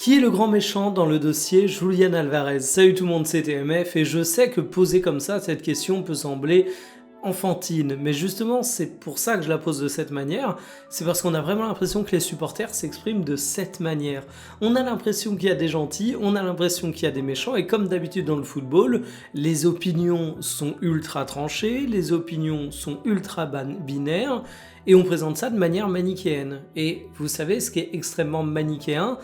Qui est le grand méchant dans le dossier Julián Álvarez? Salut tout le monde, c'est TMF et je sais que poser comme ça cette question peut sembler enfantine, mais justement c'est pour ça que je la pose de cette manière, c'est parce qu'on a vraiment l'impression que les supporters s'expriment de cette manière. On a l'impression qu'il y a des gentils, on a l'impression qu'il y a des méchants, et comme d'habitude dans le football, les opinions sont ultra tranchées, les opinions sont ultra binaires, et on présente ça de manière manichéenne. Et vous savez ce qui est extrêmement manichéen?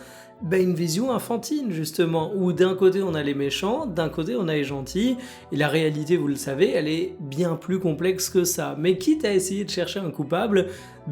Une vision infantile justement, où d'un côté on a les méchants, d'un côté on a les gentils, et la réalité vous le savez, elle est bien plus complexe que ça. Mais quitte à essayer de chercher un coupable,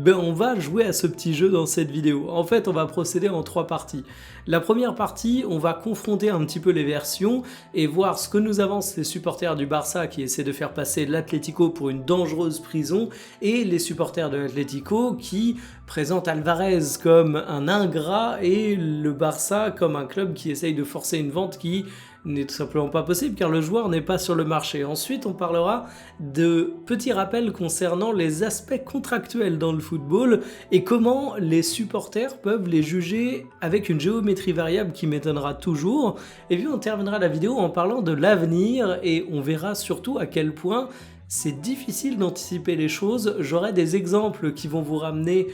on va jouer à ce petit jeu dans cette vidéo. En fait on va procéder en 3 parties. La première partie, on va confronter un petit peu les versions et voir ce que nous avancent les supporters du Barça qui essaient de faire passer l'Atlético pour une dangereuse prison, et les supporters de l'Atlético qui présentent Álvarez comme un ingrat et le Barça comme un club qui essaye de forcer une vente qui n'est tout simplement pas possible car le joueur n'est pas sur le marché. Ensuite, on parlera de petits rappels concernant les aspects contractuels dans le football et comment les supporters peuvent les juger avec une géométrie variable qui m'étonnera toujours. Et puis on terminera la vidéo en parlant de l'avenir et on verra surtout à quel point c'est difficile d'anticiper les choses. J'aurai des exemples qui vont vous ramener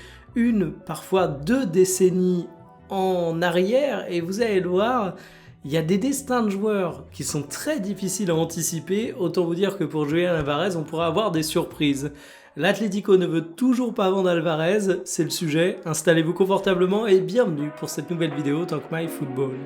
parfois 2 décennies en arrière et vous allez le voir, il y a des destins de joueurs qui sont très difficiles à anticiper. Autant vous dire que pour Julián Álvarez, on pourra avoir des surprises. L'Atlético ne veut toujours pas vendre Álvarez, c'est le sujet. Installez-vous confortablement et bienvenue pour cette nouvelle vidéo Talk My Football.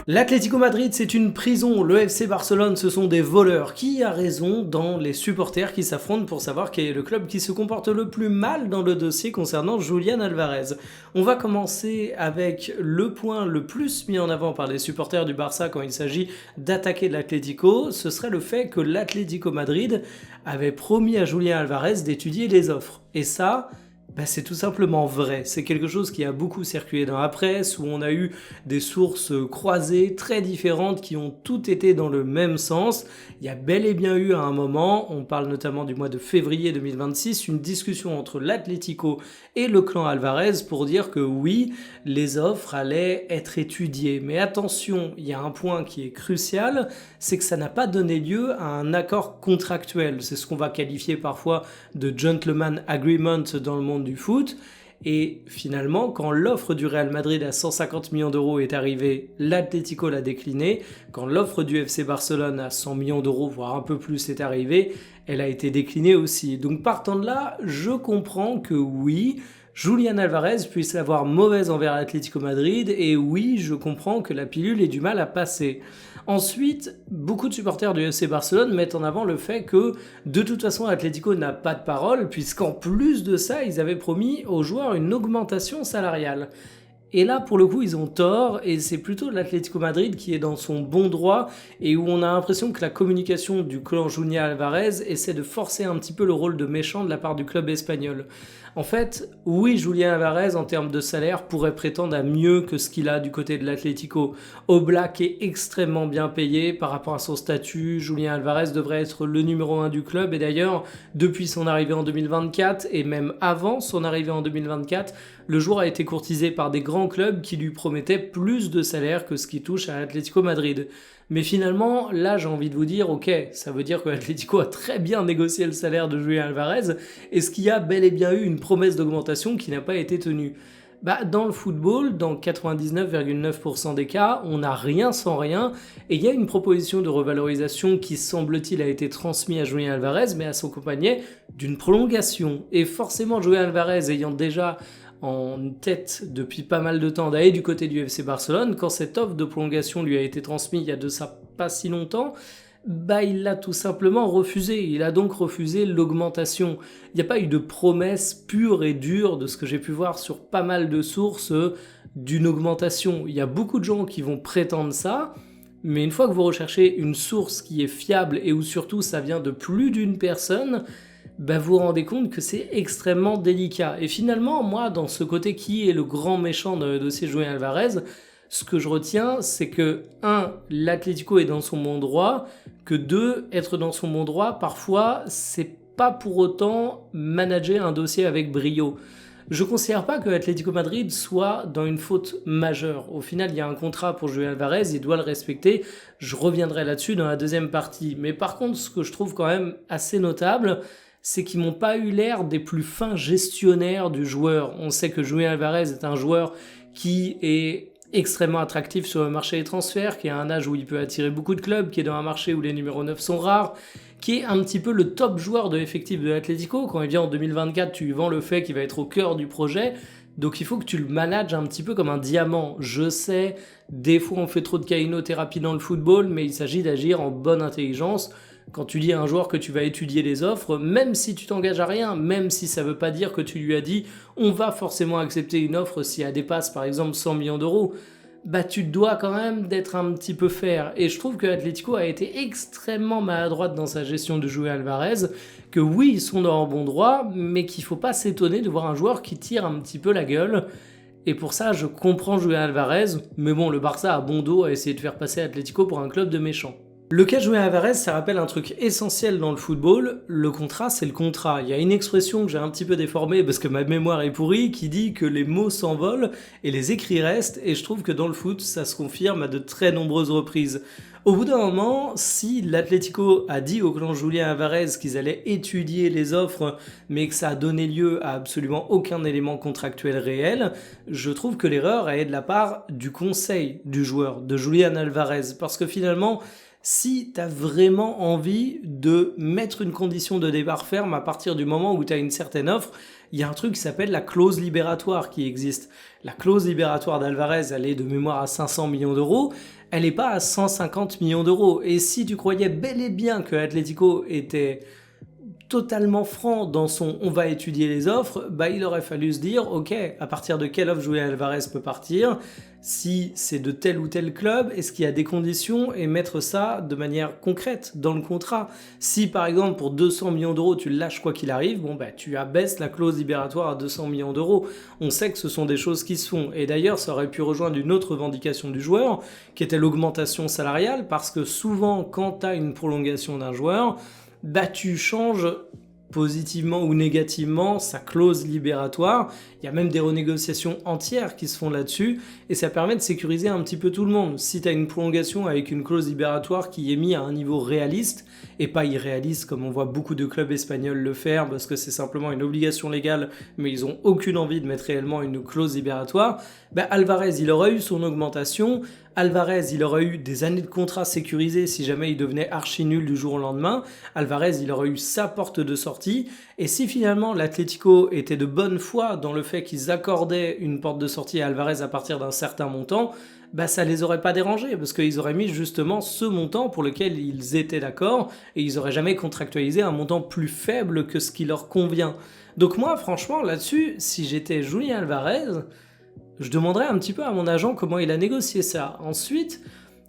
L'Atlético Madrid, c'est une prison, le FC Barcelone, ce sont des voleurs. Qui a raison dans les supporters qui s'affrontent pour savoir quel est le club qui se comporte le plus mal dans le dossier concernant Julián Álvarez? On va commencer avec le point le plus mis en avant par les supporters du Barça quand il s'agit d'attaquer l'Atlético, ce serait le fait que l'Atlético Madrid avait promis à Julián Álvarez d'étudier les offres. Et ça, c'est tout simplement vrai. C'est quelque chose qui a beaucoup circulé dans la presse, où on a eu des sources croisées très différentes qui ont toutes été dans le même sens. Il y a bel et bien eu à un moment, on parle notamment du mois de février 2026, une discussion entre l'Atlético et le clan Álvarez pour dire que oui, les offres allaient être étudiées. Mais attention, il y a un point qui est crucial, c'est que ça n'a pas donné lieu à un accord contractuel. C'est ce qu'on va qualifier parfois de gentleman agreement dans le monde du foot. Et finalement, quand l'offre du Real Madrid à 150 millions d'euros est arrivée, l'Atlético l'a déclinée. Quand l'offre du FC Barcelone à 100 millions d'euros, voire un peu plus, est arrivée, elle a été déclinée aussi. Donc partant de là, je comprends que oui, Julián Álvarez puisse avoir mauvaise envers l'Atlético Madrid, et oui, je comprends que la pilule ait du mal à passer. Ensuite, beaucoup de supporters du FC Barcelone mettent en avant le fait que de toute façon l'Atlético n'a pas de parole, puisqu'en plus de ça, ils avaient promis aux joueurs une augmentation salariale. Et là, pour le coup, ils ont tort, et c'est plutôt l'Atlético Madrid qui est dans son bon droit, et où on a l'impression que la communication du clan Julián Álvarez essaie de forcer un petit peu le rôle de méchant de la part du club espagnol. En fait, oui, Julián Álvarez, en termes de salaire, pourrait prétendre à mieux que ce qu'il a du côté de l'Atlético. Oblak est extrêmement bien payé par rapport à son statut. Julián Álvarez devrait être le numéro 1 du club, et d'ailleurs, depuis son arrivée en 2024, et même avant son arrivée en 2024, le joueur a été courtisé par des grands clubs qui lui promettaient plus de salaire que ce qui touche à l'Atlético Madrid. Mais finalement, là j'ai envie de vous dire, ok, ça veut dire que l'Atlético a très bien négocié le salaire de Julián Álvarez, est-ce qu'il y a bel et bien eu une promesse d'augmentation qui n'a pas été tenue? Dans le football, dans 99,9% des cas, on n'a rien sans rien, et il y a une proposition de revalorisation qui semble-t-il a été transmise à Julián Álvarez, mais s'accompagnait d'une prolongation. Et forcément, Julián Álvarez ayant déjà en tête depuis pas mal de temps d'aller du côté du FC Barcelone, quand cette offre de prolongation lui a été transmise il y a de ça pas si longtemps, il l'a tout simplement refusé. Il a donc refusé l'augmentation. Il n'y a pas eu de promesse pure et dure, de ce que j'ai pu voir sur pas mal de sources, d'une augmentation. Il y a beaucoup de gens qui vont prétendre ça, mais une fois que vous recherchez une source qui est fiable et où surtout ça vient de plus d'une personne, vous vous rendez compte que c'est extrêmement délicat. Et finalement, moi, dans ce côté qui est le grand méchant dans le dossier Julián Álvarez, ce que je retiens, c'est que 1. L'Atlético est dans son bon droit, que 2. Être dans son bon droit, parfois, c'est pas pour autant manager un dossier avec brio. Je ne considère pas que Atlético Madrid soit dans une faute majeure. Au final, il y a un contrat pour Julián Álvarez, il doit le respecter. Je reviendrai là-dessus dans la deuxième partie. Mais par contre, ce que je trouve quand même assez notable, c'est qu'ils m'ont pas eu l'air des plus fins gestionnaires du joueur. On sait que Julián Álvarez est un joueur qui est extrêmement attractif sur le marché des transferts, qui a un âge où il peut attirer beaucoup de clubs, qui est dans un marché où les numéros 9 sont rares, qui est un petit peu le top joueur de l'effectif de l'Atlético. Quand il vient en 2024, tu lui vends le fait qu'il va être au cœur du projet. Donc il faut que tu le manages un petit peu comme un diamant. Je sais, des fois on fait trop de caïnothérapie dans le football, mais il s'agit d'agir en bonne intelligence. Quand tu dis à un joueur que tu vas étudier les offres, même si tu t'engages à rien, même si ça veut pas dire que tu lui as dit on va forcément accepter une offre si elle dépasse par exemple 100 millions d'euros, bah tu dois quand même d'être un petit peu fair. Et je trouve que l'Atlético a été extrêmement maladroite dans sa gestion de Julián Álvarez, que oui, ils sont dans un bon droit, mais qu'il faut pas s'étonner de voir un joueur qui tire un petit peu la gueule. Et pour ça, je comprends Julián Álvarez, mais bon, le Barça a bon dos à essayer de faire passer Atlético pour un club de méchants. Le cas de Julián Álvarez, ça rappelle un truc essentiel dans le football, le contrat c'est le contrat. Il y a une expression que j'ai un petit peu déformée parce que ma mémoire est pourrie qui dit que les mots s'envolent et les écrits restent, et je trouve que dans le foot ça se confirme à de très nombreuses reprises. Au bout d'un moment, si l'Atlético a dit au clan Julián Álvarez qu'ils allaient étudier les offres mais que ça a donné lieu à absolument aucun élément contractuel réel, je trouve que l'erreur est de la part du conseil du joueur, de Julián Álvarez, parce que finalement, si tu as vraiment envie de mettre une condition de départ ferme à partir du moment où tu as une certaine offre, il y a un truc qui s'appelle la clause libératoire qui existe. La clause libératoire d'Alvarez, elle est de mémoire à 500 millions d'euros, elle n'est pas à 150 millions d'euros. Et si tu croyais bel et bien que l'Atlético était totalement franc dans son on va étudier les offres, bah il aurait fallu se dire ok, à partir de quelle offre Julián Álvarez peut partir, si c'est de tel ou tel club, est-ce qu'il y a des conditions, et mettre ça de manière concrète dans le contrat. Si par exemple pour 200 millions d'euros tu le lâches quoi qu'il arrive, bon bah tu abaisses la clause libératoire à 200 millions d'euros. On sait que ce sont des choses qui se font, et d'ailleurs ça aurait pu rejoindre une autre revendication du joueur qui était l'augmentation salariale, parce que souvent quand tu as une prolongation d'un joueur, bah tu changes positivement ou négativement sa clause libératoire. Il y a même des renégociations entières qui se font là-dessus, et ça permet de sécuriser un petit peu tout le monde. Si tu as une prolongation avec une clause libératoire qui est mise à un niveau réaliste et pas irréaliste comme on voit beaucoup de clubs espagnols le faire parce que c'est simplement une obligation légale mais ils ont aucune envie de mettre réellement une clause libératoire, bah Álvarez il aurait eu son augmentation. Álvarez, il aurait eu des années de contrat sécurisés si jamais il devenait archi nul du jour au lendemain. Álvarez, il aurait eu sa porte de sortie. Et si finalement l'Atlético était de bonne foi dans le fait qu'ils accordaient une porte de sortie à Álvarez à partir d'un certain montant, bah ça les aurait pas dérangés parce qu'ils auraient mis justement ce montant pour lequel ils étaient d'accord, et ils auraient jamais contractualisé un montant plus faible que ce qui leur convient. Donc moi, franchement, là-dessus, si j'étais Julián Álvarez, je demanderais un petit peu à mon agent comment il a négocié ça. Ensuite,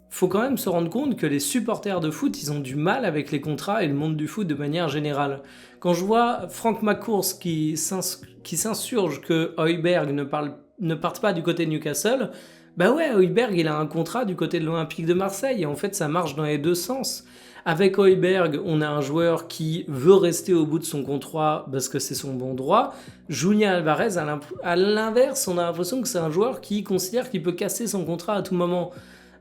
faut quand même se rendre compte que les supporters de foot, ils ont du mal avec les contrats et le monde du foot de manière générale. Quand je vois Frank McCourt qui s'insurge que Højbjerg ne parte pas du côté de Newcastle, bah ouais, Højbjerg, il a un contrat du côté de l'Olympique de Marseille, et en fait, ça marche dans les deux sens. Avec Højbjerg, on a un joueur qui veut rester au bout de son contrat parce que c'est son bon droit. Julián Álvarez, à l'inverse, on a l'impression que c'est un joueur qui considère qu'il peut casser son contrat à tout moment.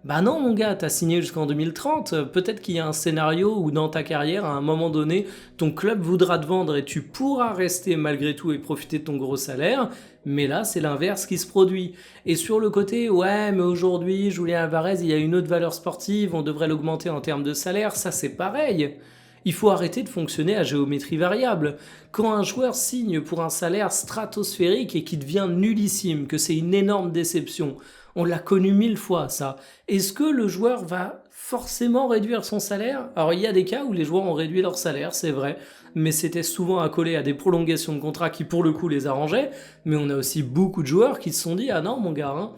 Bah non mon gars, t'as signé jusqu'en 2030, peut-être qu'il y a un scénario où dans ta carrière, à un moment donné, ton club voudra te vendre et tu pourras rester malgré tout et profiter de ton gros salaire, mais là c'est l'inverse qui se produit. Et sur le côté, ouais mais aujourd'hui, Julián Álvarez, il y a une autre valeur sportive, on devrait l'augmenter en termes de salaire, ça c'est pareil. Il faut arrêter de fonctionner à géométrie variable. Quand un joueur signe pour un salaire stratosphérique et qui devient nullissime, que c'est une énorme déception, on l'a connu 1000 fois ça. Est-ce que le joueur va forcément réduire son salaire ? Alors il y a des cas où les joueurs ont réduit leur salaire, c'est vrai, mais c'était souvent accolé à des prolongations de contrat qui pour le coup les arrangeaient, mais on a aussi beaucoup de joueurs qui se sont dit « Ah non mon gars,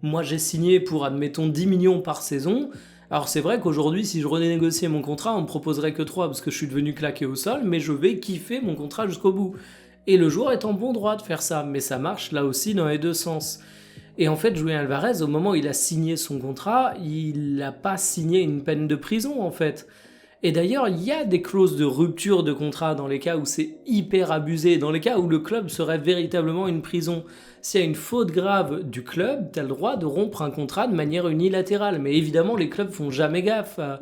moi j'ai signé pour admettons 10 millions par saison ». Alors c'est vrai qu'aujourd'hui, si je renégociais mon contrat, on me proposerait que 3 parce que je suis devenu claqué au sol, mais je vais kiffer mon contrat jusqu'au bout. Et le joueur est en bon droit de faire ça, mais ça marche là aussi dans les deux sens. Et en fait, Julián Álvarez, au moment où il a signé son contrat, il n'a pas signé une peine de prison en fait. Et d'ailleurs, il y a des clauses de rupture de contrat dans les cas où c'est hyper abusé, dans les cas où le club serait véritablement une prison. S'il y a une faute grave du club, tu as le droit de rompre un contrat de manière unilatérale. Mais évidemment, les clubs font gaffe à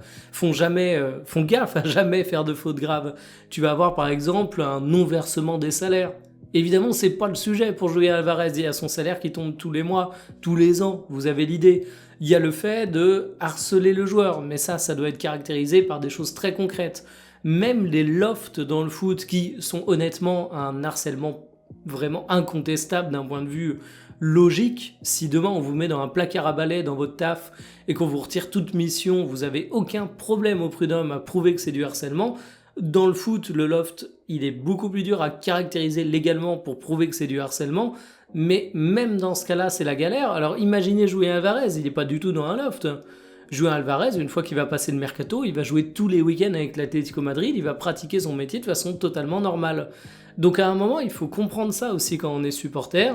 jamais faire de fautes graves. Tu vas avoir par exemple un non-versement des salaires. Évidemment, c'est pas le sujet pour Julián Álvarez. Il y a son salaire qui tombe tous les mois, tous les ans. Vous avez l'idée. Il y a le fait de harceler le joueur, mais ça doit être caractérisé par des choses très concrètes. Même les lofts dans le foot, qui sont honnêtement un harcèlement vraiment incontestable d'un point de vue logique. Si demain on vous met dans un placard à balai dans votre taf et qu'on vous retire toute mission, vous avez aucun problème au prud'homme à prouver que c'est du harcèlement. Dans le foot, le loft, il est beaucoup plus dur à caractériser légalement pour prouver que c'est du harcèlement. Mais même dans ce cas-là, c'est la galère. Alors imaginez Julián Álvarez, il n'est pas du tout dans un loft. Julián Álvarez, une fois qu'il va passer le mercato, il va jouer tous les week-ends avec l'Atlético Madrid, il va pratiquer son métier de façon totalement normale. Donc à un moment, il faut comprendre ça aussi quand on est supporter.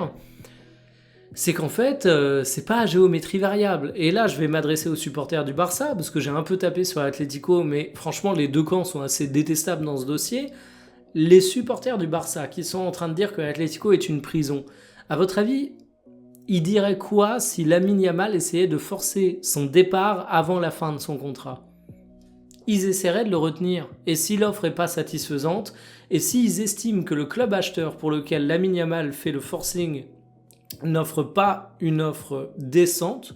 C'est qu'en fait, c'est pas à géométrie variable. Et là, je vais m'adresser aux supporters du Barça, parce que j'ai un peu tapé sur l'Atlético, mais franchement, les deux camps sont assez détestables dans ce dossier. Les supporters du Barça qui sont en train de dire que l'Atlético est une prison, à votre avis, ils diraient quoi si Lamine Yamal essayait de forcer son départ avant la fin de son contrat ? Ils essaieraient de le retenir. Et si l'offre n'est pas satisfaisante, et s'ils estiment que le club acheteur pour lequel Lamine Yamal fait le forcing n'offre pas une offre décente,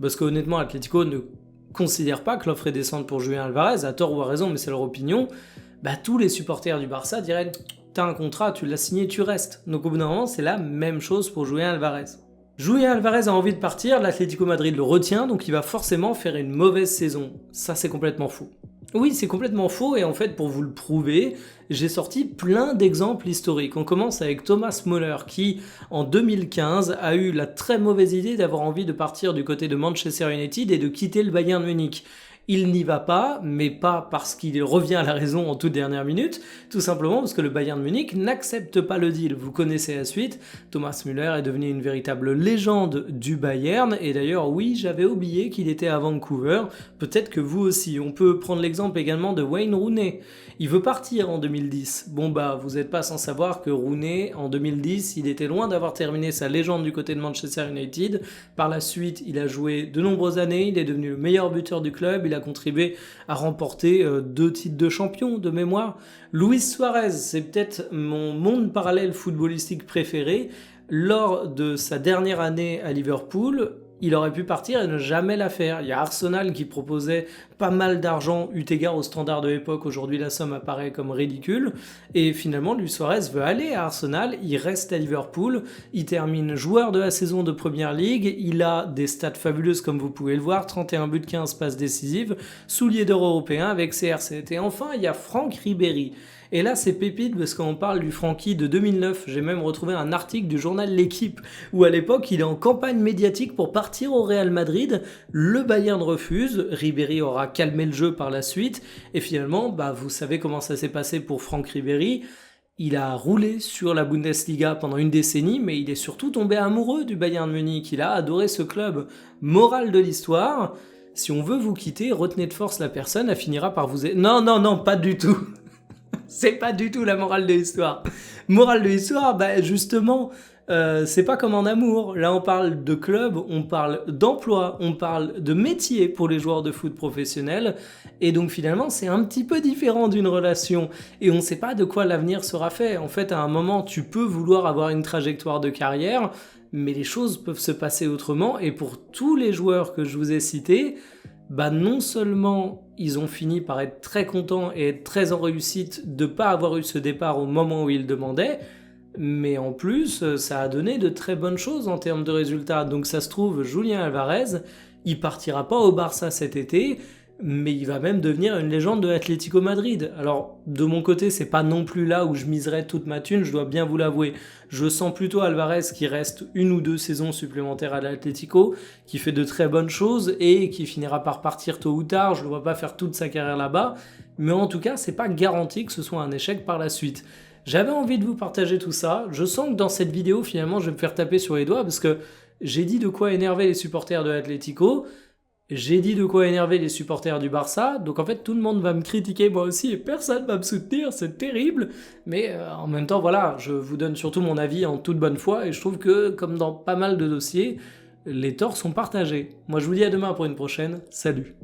parce qu'honnêtement, l'Atlético ne considère pas que l'offre est décente pour Julián Álvarez, à tort ou à raison, mais c'est leur opinion, tous les supporters du Barça diraient « t'as un contrat, tu l'as signé, tu restes ». Donc au bout d'un moment, c'est la même chose pour Julián Álvarez. Julián Álvarez a envie de partir, l'Atlético Madrid le retient, donc il va forcément faire une mauvaise saison. Ça, c'est complètement faux. Oui, c'est complètement faux, et en fait, pour vous le prouver, j'ai sorti plein d'exemples historiques. On commence avec Thomas Müller, qui, en 2015, a eu la très mauvaise idée d'avoir envie de partir du côté de Manchester United et de quitter le Bayern Munich. Il n'y va pas, mais pas parce qu'il revient à la raison en toute dernière minute, tout simplement parce que le Bayern Munich n'accepte pas le deal. Vous connaissez la suite, Thomas Müller est devenu une véritable légende du Bayern, et d'ailleurs oui, j'avais oublié qu'il était à Vancouver, peut-être que vous aussi. On peut prendre l'exemple également de Wayne Rooney. Il veut partir en 2010. Vous n'êtes pas sans savoir que Rooney, en 2010, il était loin d'avoir terminé sa légende du côté de Manchester United. Par la suite, il a joué de nombreuses années, il est devenu le meilleur buteur du club, il a contribué à remporter 2 titres de champion de mémoire. Luis Suarez, c'est peut-être mon monde parallèle footballistique préféré. Lors de sa dernière année à Liverpool, il aurait pu partir et ne jamais la faire. Il y a Arsenal qui proposait pas mal d'argent eu égard aux standards de l'époque. Aujourd'hui, la somme apparaît comme ridicule. Et finalement, Luis Suarez veut aller à Arsenal. Il reste à Liverpool. Il termine joueur de la saison de Premier League. Il a des stats fabuleuses comme vous pouvez le voir. 31 buts, 15 passes décisives. Soulier d'or européen avec CR7. Et enfin, il y a Franck Ribéry. Et là, c'est pépite parce qu'on parle du Francky de 2009. J'ai même retrouvé un article du journal L'Équipe où à l'époque, il est en campagne médiatique pour partir au Real Madrid. Le Bayern refuse. Ribéry aura calmé le jeu par la suite. Et finalement, vous savez comment ça s'est passé pour Franck Ribéry. Il a roulé sur la Bundesliga pendant une décennie, mais il est surtout tombé amoureux du Bayern Munich. Il a adoré ce club. Morale de l'histoire, si on veut vous quitter, retenez de force la personne, elle finira par vous... Non, pas du tout. C'est pas du tout la morale de l'histoire. Morale de l'histoire, justement, c'est pas comme en amour. Là, on parle de club, on parle d'emploi, on parle de métier pour les joueurs de foot professionnels. Et donc, finalement, c'est un petit peu différent d'une relation. Et on sait pas de quoi l'avenir sera fait. En fait, à un moment, tu peux vouloir avoir une trajectoire de carrière, mais les choses peuvent se passer autrement. Et pour tous les joueurs que je vous ai cités, non seulement ils ont fini par être très contents et être très en réussite de ne pas avoir eu ce départ au moment où ils demandaient, mais en plus, ça a donné de très bonnes choses en termes de résultats. Donc ça se trouve, Julián Álvarez, il partira pas au Barça cet été, mais il va même devenir une légende de l'Atlético Madrid. Alors, de mon côté, c'est pas non plus là où je miserais toute ma thune, je dois bien vous l'avouer. Je sens plutôt Álvarez qui reste 1 ou 2 saisons supplémentaires à l'Atlético, qui fait de très bonnes choses et qui finira par partir tôt ou tard. Je ne vois pas faire toute sa carrière là-bas, mais en tout cas, c'est pas garanti que ce soit un échec par la suite. J'avais envie de vous partager tout ça. Je sens que dans cette vidéo, finalement, je vais me faire taper sur les doigts parce que j'ai dit de quoi énerver les supporters de l'Atlético. J'ai dit de quoi énerver les supporters du Barça, donc en fait tout le monde va me critiquer moi aussi et personne va me soutenir, c'est terrible. Mais en même temps voilà, je vous donne surtout mon avis en toute bonne foi et je trouve que comme dans pas mal de dossiers, les torts sont partagés. Moi je vous dis à demain pour une prochaine, salut.